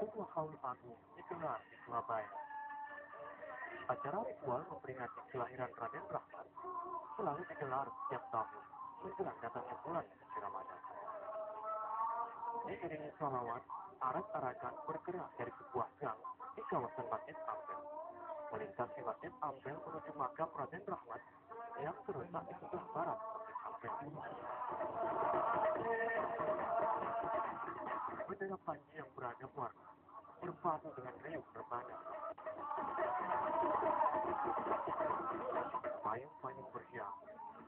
Sebuah haul agung digelar di Surabaya. Acara ritual memperingati kelahiran Raden Rahmat selalu digelar setiap tahun menjelang datangnya bulan suci Ramadan. Diiringi sholawat, arak-arakan bergerak dari sebuah gang di kawasan Masjid Ampel, melintasi Masjid Ampel menuju makam Raden Rahmat yang terletak di sebelah barat Masjid Ampel. Bendera panji yang beragam warna berpadu dengan riuh rebana. Payung-payung berhias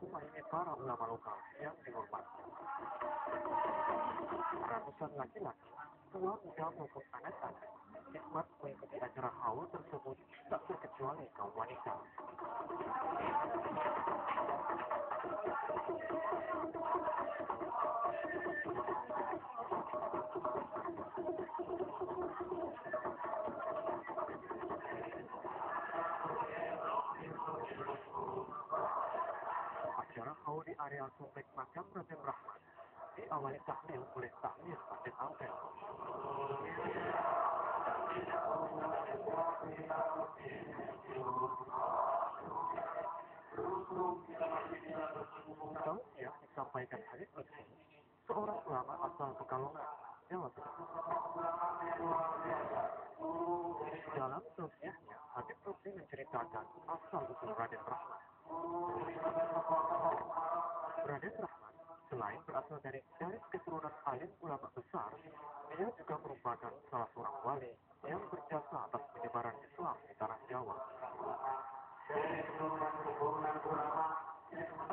melayani para ulama lokal yang dihormati. Ratusan laki-laki, tua muda maupun anak-anak hikmat mengikuti acara haul tersebut, tak terkecuali kaum wanita. Acara haul di area kompleks makam Raden Rahmat diawali tahlil oleh takmir Masjid Ampel. Tausiah disampaikan Habib Lutfi, seorang ulama asal Pekalongan, Jawa Tengah. Dalam tausiahnya, Habib Lutfi menceritakan asal-usul Raden Rahmat. Raden Rahmat selain berasal dari keturunan alim ulama besar, dia juga merupakan salah seorang wali yang berjasa atas penyebaran Islam di tanah Jawa.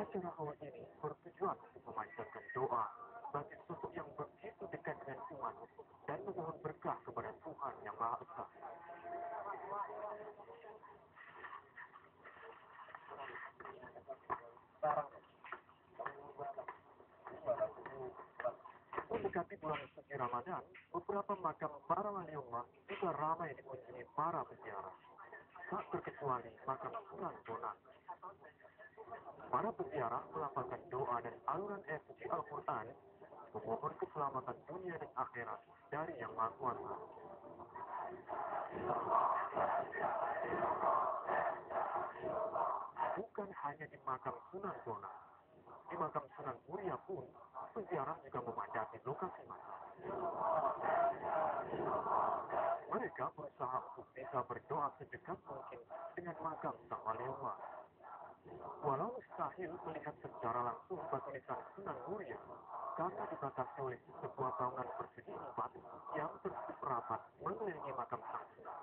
Acara haul ini bertujuan untuk memanjatkan doa bagi sosok yang begitu dekat dengan umat dan memohon berkah kepada Tuhan yang Maha Esa. Mendekati bulan suci Ramadan, beberapa makam para wali Allah juga ramai dikunjungi para peziarah. Tak terkecuali makam Sunan Bonang. Para peziarah melafalkan doa dan aluran ayat suci Al-Quran, memohon keselamatan dunia dan akhirat dari Yang Maha Kuasa. Bukan hanya di makam Sunan Bonang, di makam Sunan Muria pun, peziarah juga memadati lokasi makam. Mereka berusaha untuk bisa berdoa sedekat mungkin dengan makam Sang Wali Allah. Walau mustahil melihat secara langsung batu Sunan Muria, karena dibatasi oleh sebuah bangunan persegi batu yang tertutup rapat mengelilingi makam Sang Sunan.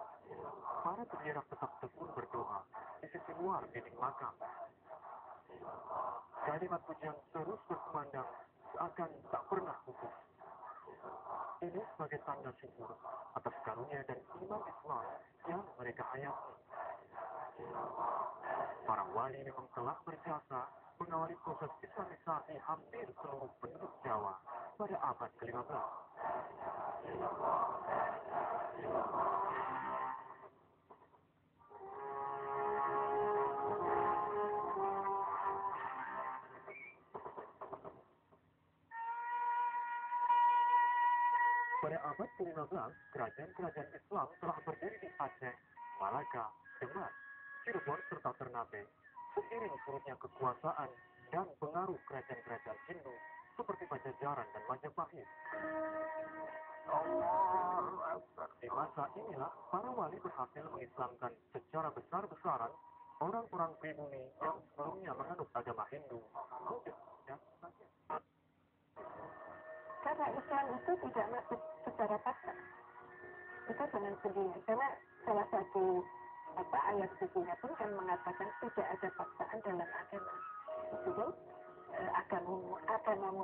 Para peziarah tetap tekun berdoa di sisi luar dinding makam. Kalimat pujian terus berkumandang seakan tak pernah putus. Ini sebagai tanda syukur atas karunia dan iman Islam yang mereka hayati. Para wali memang telah berjasa mengawali proses Islamisasi hampir seluruh penduduk Jawa pada abad ke-15. Pada abad ke-15, kerajaan-kerajaan Islam telah berdiri di Aceh, Malaka, Demak, Cirebon, serta Ternate. Seiring surutnya kekuasaan dan pengaruh kerajaan-kerajaan Hindu seperti Pajajaran dan Majapahit. Di masa inilah para wali berhasil mengislamkan secara besar-besaran orang-orang pribumi yang sebelumnya menganut agama Hindu. Karena Islam itu tidak masuk secara paksa, itu dengan sendiri. Karena salah satu ayat sucinya pun kan mengatakan tidak ada paksaan dalam agama. Jadi agamamu,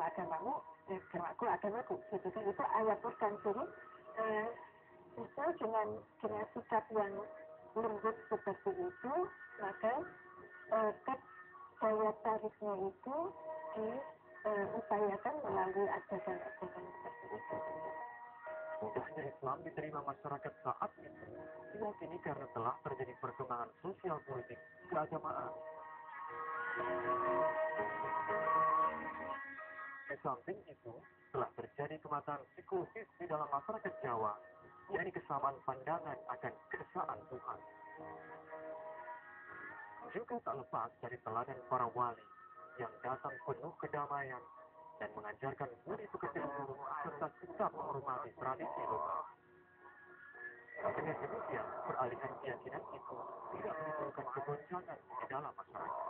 agamaku. Gitu kan, itu ayat Quran. Jadi itu dengan sikap yang lembut seperti itu, maka daya tariknya itu upayakan melalui ajaran-ajaran seperti itu. Mudahnya Islam diterima masyarakat saat itu diyakini karena telah terjadi perkembangan sosial politik keagamaan. Di samping itu, telah terjadi kematangan psikologis di dalam masyarakat Jawa, yakni kesamaan pandangan akan keesaan Tuhan. Juga tak lepas dari teladan para wali yang datang penuh kedamaian dan mengajarkan budi pekerti luhur serta tetap menghormati tradisi lokal. Dengan demikian, peralihan keyakinan itu tidak menimbulkan kegoncangan di dalam masyarakat.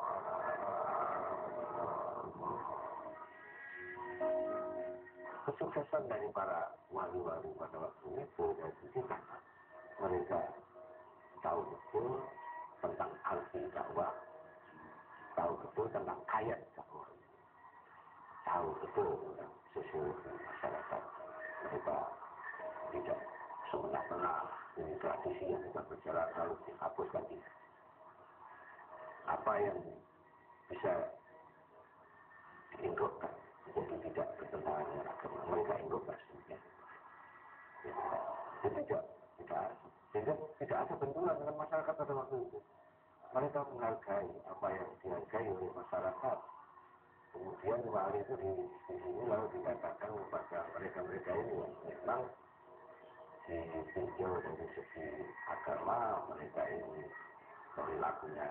Kesuksesan dari para wali-wali pada waktu itu karena mereka tahu betul tentang arti dakwah, tahu betul tentang ayat dakwah, tahu betul tentang sesungguhnya masyarakat. Mereka tidak semena-mena ini tradisi yang sudah berjalan lalu dihapuskan tidak. Apa yang bisa diindukkan jadi tidak bertentangan dengan agama mereka indukkan semuanya. Jadi tidak sehingga tidak ada benturan dengan masyarakat pada waktu itu. Mereka menghargai apa yang dihargai oleh masyarakat. Kemudian wali itu di sini lalu dikatakan kepada mereka ini yang memang ditinjau dari segi agama mereka ini perilakunya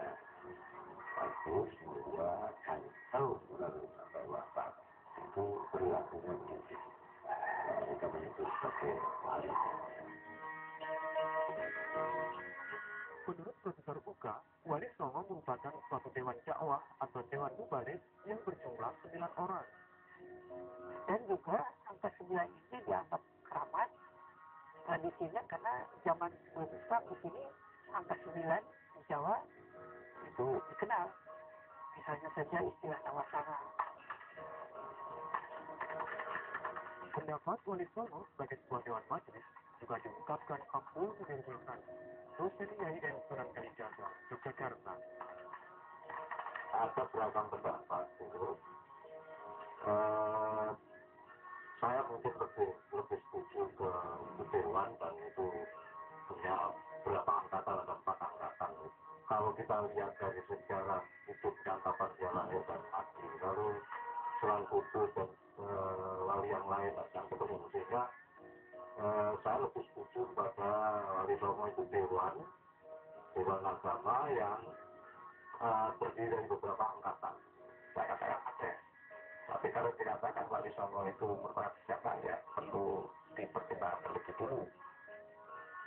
bagus, mulia, dan tahu melalui sampai wafat itu perilakunya begitu. Mereka menyebut sebagai wali. Menurut Profesor Uka, Wali Songo merupakan suatu dewan dakwah atau dewan mubalis yang berjumlah 9 orang. Dan juga angka 9 ini dianggap keramat tradisinya karena zaman sebelum Islam di sini angka 9 di Jawa itu dikenal. Misalnya saja istilah tawasana. Pendapat Wali Songo sebagai sebuah dewan majelis juga diungkapkan Abdul Munir Sultan, dosen Yai dan Sunan Kalijaga, Yogyakarta. Ada beragam pendapat itu. Saya mungkin lebih setuju ke dewan dan itu punya berapa angkatan, ada 4 angkatan. Kalau kita lihat dari sejarah hidupnya kapan dia lahir dan mati, lalu Sunan Kudus dan wali yang lain yang ketemu, sehingga saya lebih setuju pada Wali Songo itu dewan agama yang terdiri dari beberapa angkatan. Saya Aceh. Tapi kalau dikatakan Wali Songo itu merupakan siapa, ya perlu dipertimbangkan lebih dulu.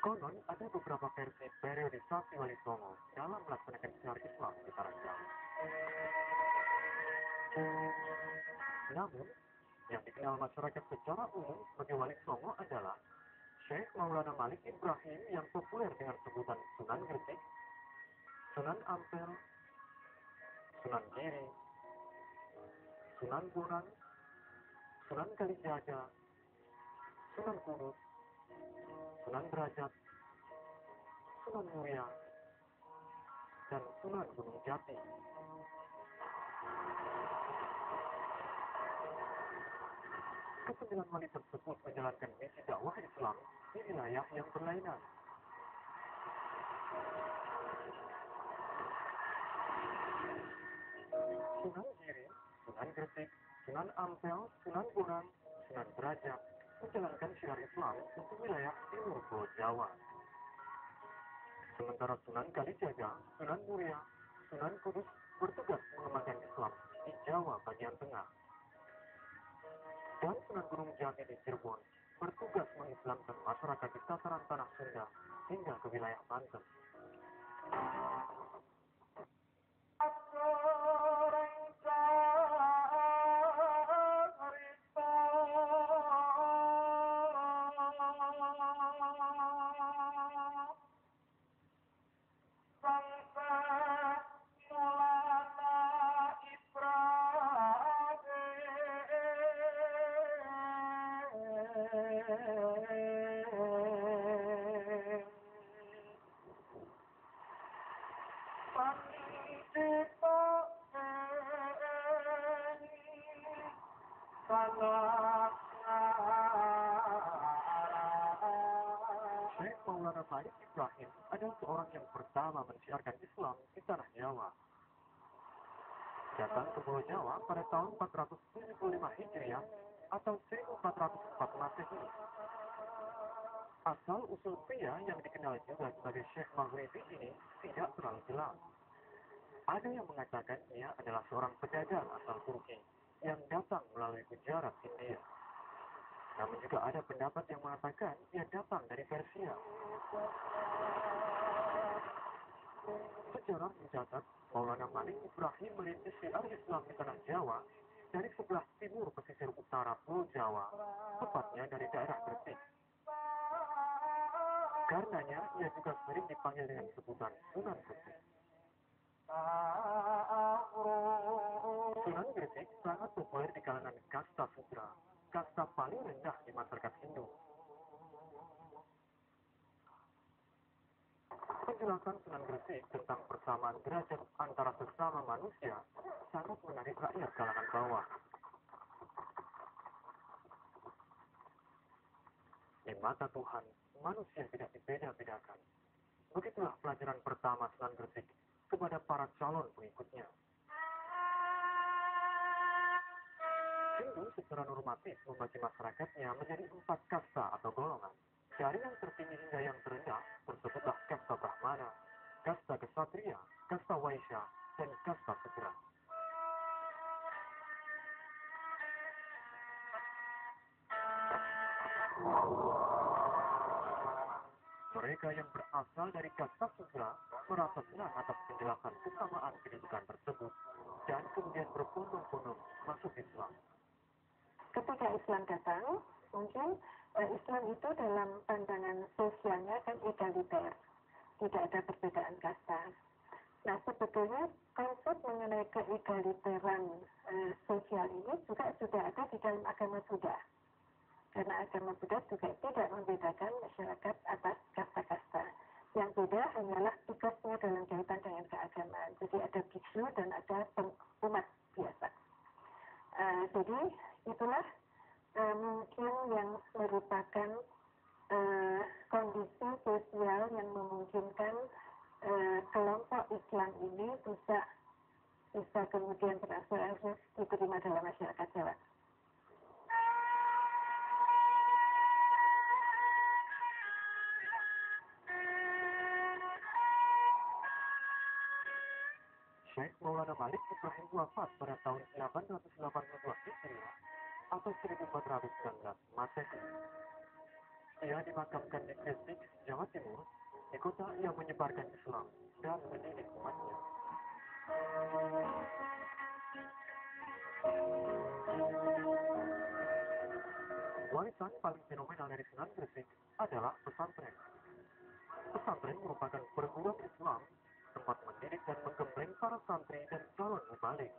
Konon ada beberapa versi periodisasi Wali Songo dalam melaksanakan syiar Islam di tanah Jawa. Namun, yang dikenal masyarakat secara umum sebagai Wali Songo adalah Syekh Maulana Malik Ibrahim yang populer dengan sebutan Sunan Gresik, Sunan Ampel, Sunan Giri, Sunan Bonang, Sunan Kalijaga, Sunan Kudus, Sunan Derajat, Sunan Muria, dan Sunan Gunung Jati. Kesembilan wali tersebut menjalankan misi dakwah Islam di wilayah yang berlainan. Sunan Giri, Sunan Gresik, Sunan Ampel, Sunan Bonang, Sunan Derajat menjalankan syiar Islam untuk wilayah timur Pulau Jawa. Sementara Sunan Kalijaga, Sunan Muria, Sunan Kudus bertugas mengembangkan Islam di Jawa bagian tengah. Dan Sunan Gunung Jati di Cirebon bertugas mengislamkan masyarakat di tataran tanah Sunda hingga ke wilayah Banten. Syekh Maulana Malik Ibrahim adalah seorang yang pertama mensiarkan Islam di tanah Jawa. Datang ke Pulau Jawa pada tahun 475 Hijriah atau 1404 Masehi. Asal usul pria yang dikenal juga sebagai Syekh Maghribi ini tidak terlalu jelas. Ada yang mengatakan ia adalah seorang pedagang asal Turki yang datang melalui Gujarat, India. Namun juga ada pendapat yang mengatakan ia datang dari Persia. Sejarah mencatat Maulana Malik Ibrahim merintis syiar Islam di tanah Jawa dari sebelah timur pesisir utara Pulau Jawa, tepatnya dari daerah Gresik. Karenanya ia juga sering dipanggil dengan sebutan Sunan Gresik. Sunan Gresik sangat populer di kalangan kasta Sudra, kasta paling rendah di masyarakat Hindu. Penjelasan Sunan Gresik tentang persamaan derajat antara sesama manusia sangat menarik rakyat kalangan bawah. Di mata Tuhan, manusia tidak dibeda-bedakan. Begitulah pelajaran pertama Sunan Gresik kepada para calon pengikutnya. Hindu secara normatif membagi masyarakatnya menjadi 4 kasta atau golongan. Dari yang tertinggi hingga yang terendah tersebutlah kasta Brahmana, kasta Ksatria, kasta Waisya, dan kasta Sudra. Mereka yang berasal dari kasta Sudra merasa senang atas penjelasan kesamaan kedudukan tersebut dan kemudian berbondong-bondong masuk Islam. Ketika Islam datang, mungkin Islam itu dalam pandangan sosialnya kan egaliter, tidak ada perbedaan kasta. Nah, sebetulnya konsep mengenai keegaliteran sosial ini juga sudah ada di dalam agama Buddha. Karena agama Buddha juga tidak membedakan masyarakat atas kasta-kasta. Yang beda hanyalah tugasnya dalam kaitan dengan keagamaan. Jadi ada biksu dan ada umat biasa. Jadi itulah mungkin yang merupakan kondisi sosial yang memungkinkan kelompok Islam ini bisa kemudian berasal diterima dalam masyarakat Jawa. Syekh Maulana Malik Ibrahim wafat pada tahun 882 Hijriah atau 1419 Masehi. Ia dimakamkan di Gresik, Jawa Timur, di kota yang menyebarkan Islam dan mendidik umatnya. Warisan paling fenomenal dari Sunan Gresik adalah pesantren. Pesantren merupakan perguruan Islam tempat mendidik dan menggembleng para santri dan calon mubalik.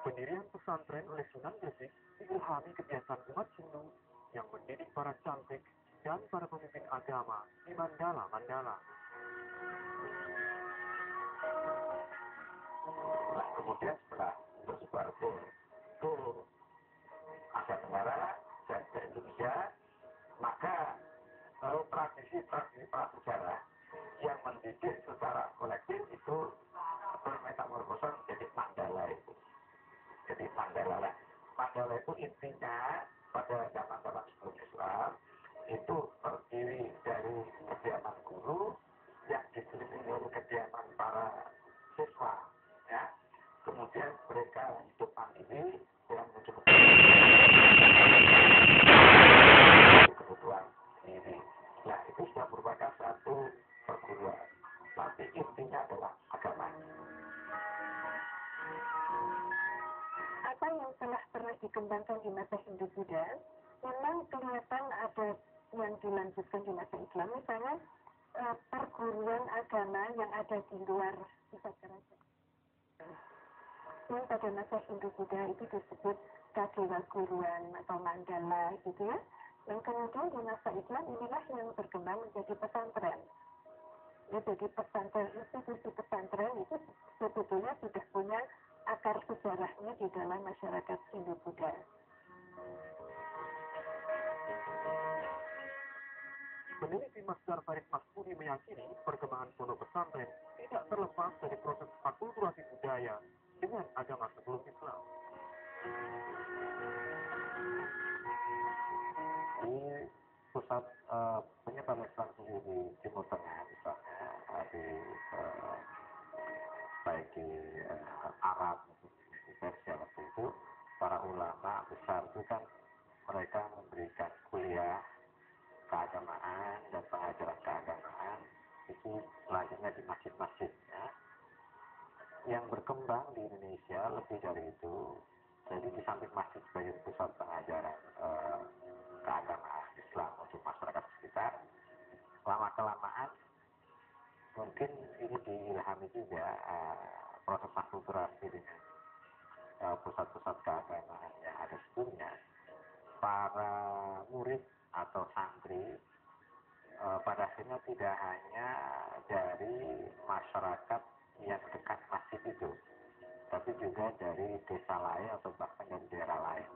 Pendirian pesantren oleh Sunan Gresik diilhami kebiasaan umat Hindu yang mendidik para cantik dan para pemimpin agama di mandala-mandala. Nah, kemudian setelah tersebar ke Asia Tenggara dan ke Indonesia, maka tradisi-tradisi prasejarah yang mendidik secara kolektif itu bermetamorfosa menjadi mandala itu. Jadi mandala itu intinya pada zaman-zaman sebelum Islam itu terdiri dari kediaman guru yang dikelilingi oleh kediaman para siswa, ya. Kemudian mereka hidup mandiri yang mencukupi kebutuhan diri. Nah, itu sudah merupakan satu perguruan. Tapi intinya adalah agama. Apa yang telah pernah dikembangkan di masa Hindu Buddha, memang kelihatan ada yang dilanjutkan di masa Islam. Misalnya perguruan agama yang ada di luar pusat kerajaan. Yang pada masa Hindu Buddha itu disebut Kadewa Guruan atau Mandala gitu ya. Dan kemudian di masa Islam inilah yang berkembang menjadi pesantren. Ya, jadi pesantren, institusi pesantren itu sebetulnya sudah punya akar sejarahnya di dalam masyarakat Hindu-Buddha. Peneliti Masdar Farid Masmudi meyakini perkembangan pondok pesantren tidak terlepas dari proses akulturasi budaya dengan agama sebelum Islam. Di pusat penyebaran Islam sendiri di Timur Tengah misalnya, di baik di Arab maupun di Persia waktu itu, para ulama besar itu kan mereka memberikan kuliah keagamaan dan pengajaran keagamaan itu selanjutnya di masjid-masjid ya. Yang berkembang di Indonesia lebih dari itu, jadi di samping masjid sebagai pusat pengajaran keagamaan Islam untuk masyarakat sekitar, lama-kelamaan mungkin ini diilhami juga proses akulturasi dengan pusat-pusat keagamaan yang ada sebelumnya. Para murid atau santri pada akhirnya tidak hanya dari masyarakat yang dekat masjid itu, tapi juga dari desa lain atau bahkan dari daerah lain.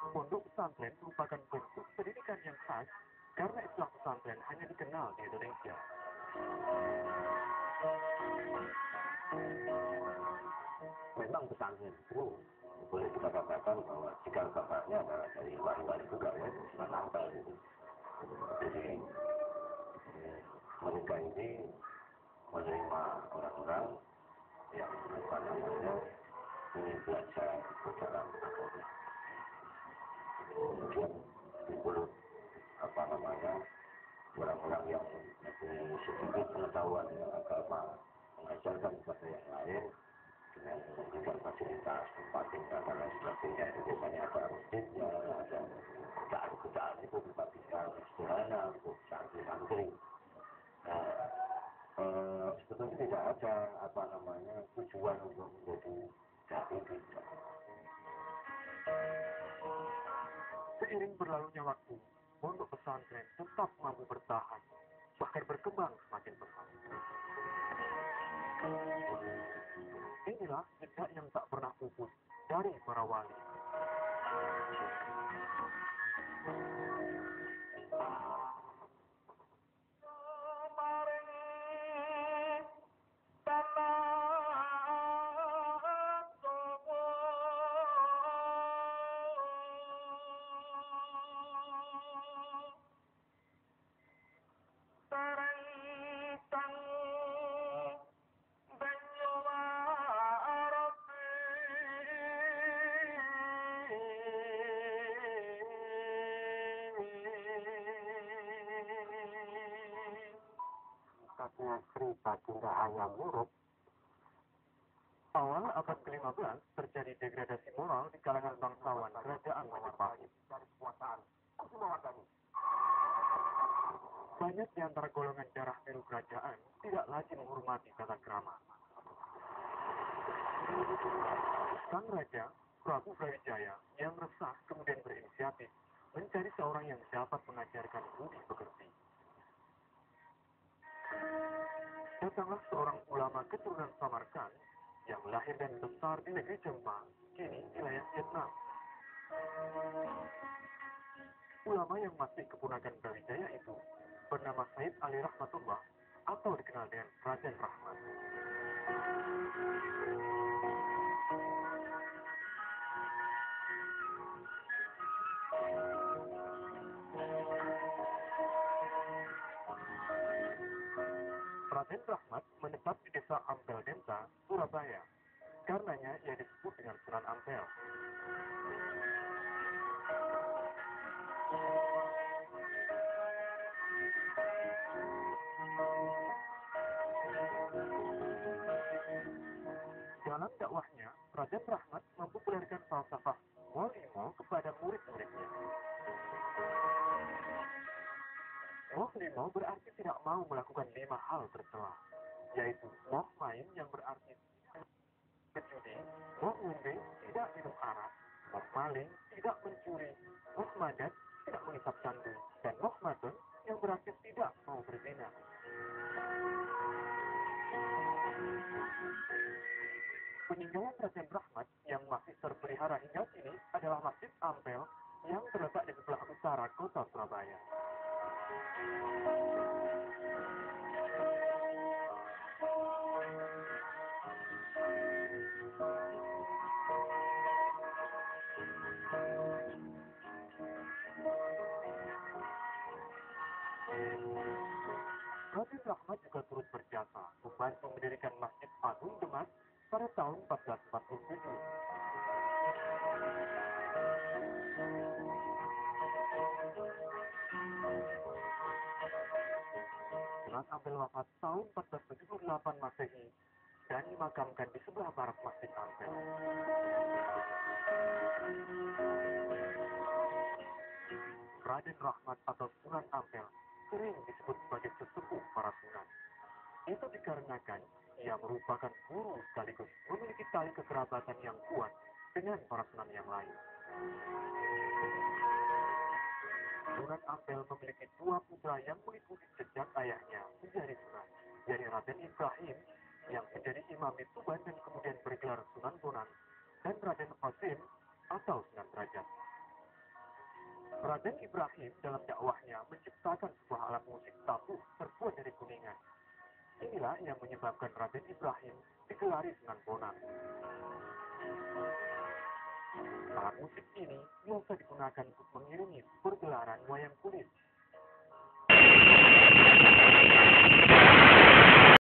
Pondok pesantren merupakan bentuk pendidikan yang khas karena Islam pesantren hanya dikenal di Indonesia. Memang pesantren itu boleh kita katakan bahwa cikal bakalnya adalah dari wali-wali juga ya, Sunan Ampel itu. Jadi mereka ini menerima orang-orang yang ingin belajar dalam agama. Kemudian timbul orang-orang yang mempunyai sedikit pengetahuan tentang agama, mengajarkan kepada yang lain dengan memberikan fasilitas tempat tinggal dan lain sebagainya. Itu biasanya ada masjidnya, ada kerjaan-kerjaan itu dibagikan sederhana untuk santri-santri. Sebetulnya tidak ada tujuan untuk menjadi dai tidak. Seiring berlalunya waktu, pondok pesantren tetap mampu bertahan, bahkan berkembang semakin pesat. Inilah jejak yang tak pernah pupus dari para wali. Katanya cerita Dinda Ayam Muruk. Awal abad ke-15 terjadi degradasi moral di kalangan bangsawan kerajaan Majapahit. Banyak di antara golongan darah biru kerajaan tidak lagi menghormati tata krama. Sang Raja, Prabu Brawijaya, yang resah kemudian berinisiatif mencari seorang yang dapat mengajarkan budi pekerti. Datanglah seorang ulama keturunan Samarkand yang lahir dan besar di negeri Jepang, kini wilayah Vietnam. Ulama yang masih keponakan Brawijaya itu bernama Said Ali Rahmatullah atau dikenal dengan Raden Rahmat. Raden Rahmat menetap di desa Ampel Denta, Surabaya. Karenanya ia disebut dengan Sunan Ampel. Dalam dakwahnya, Raden Rahmat mempopulerkan falsafah Moh-Limo kepada murid-muridnya. Moh-Limo berarti tidak mau melakukan 5 hal tercela, yaitu moh main yang berarti berjudi, moh ngumbe tidak minum arak, moh maling tidak mencuri, moh madat penghisap candu, dan Rahmatun yang berarti tidak mau berzina. Peninggalan Raden Rahmat yang masih terpelihara hingga kini adalah Masjid Ampel yang terletak di sebelah utara kota Surabaya. Raden Rahmat juga turut berjasa membantu mendirikan Masjid Agung Demak pada tahun 1447. Sunan Ampel wafat tahun 1478 Masehi dan dimakamkan di sebelah barat Masjid Ampel. Raden Rahmat atau Sunan Ampel sering disebut sebagai sesepuh para sunan. Itu dikarenakan ia merupakan guru sekaligus memiliki tali kekerabatan yang kuat dengan para sunan yang lain. Sunan Ampel memiliki dua putra yang mengikuti jejak ayahnya menjadi sunan, yaitu Raden Ibrahim yang menjadi imam di Tuban dan kemudian bergelar Sunan Bonang, dan Raden Qasim atau Sunan Derajat. Raden Ibrahim dalam dakwahnya menciptakan sebuah alat musik tabuh terbuat dari kuningan. Inilah yang menyebabkan Raden Ibrahim digelari Sunan Bonang. Alat musik ini biasa digunakan untuk mengiringi pergelaran wayang kulit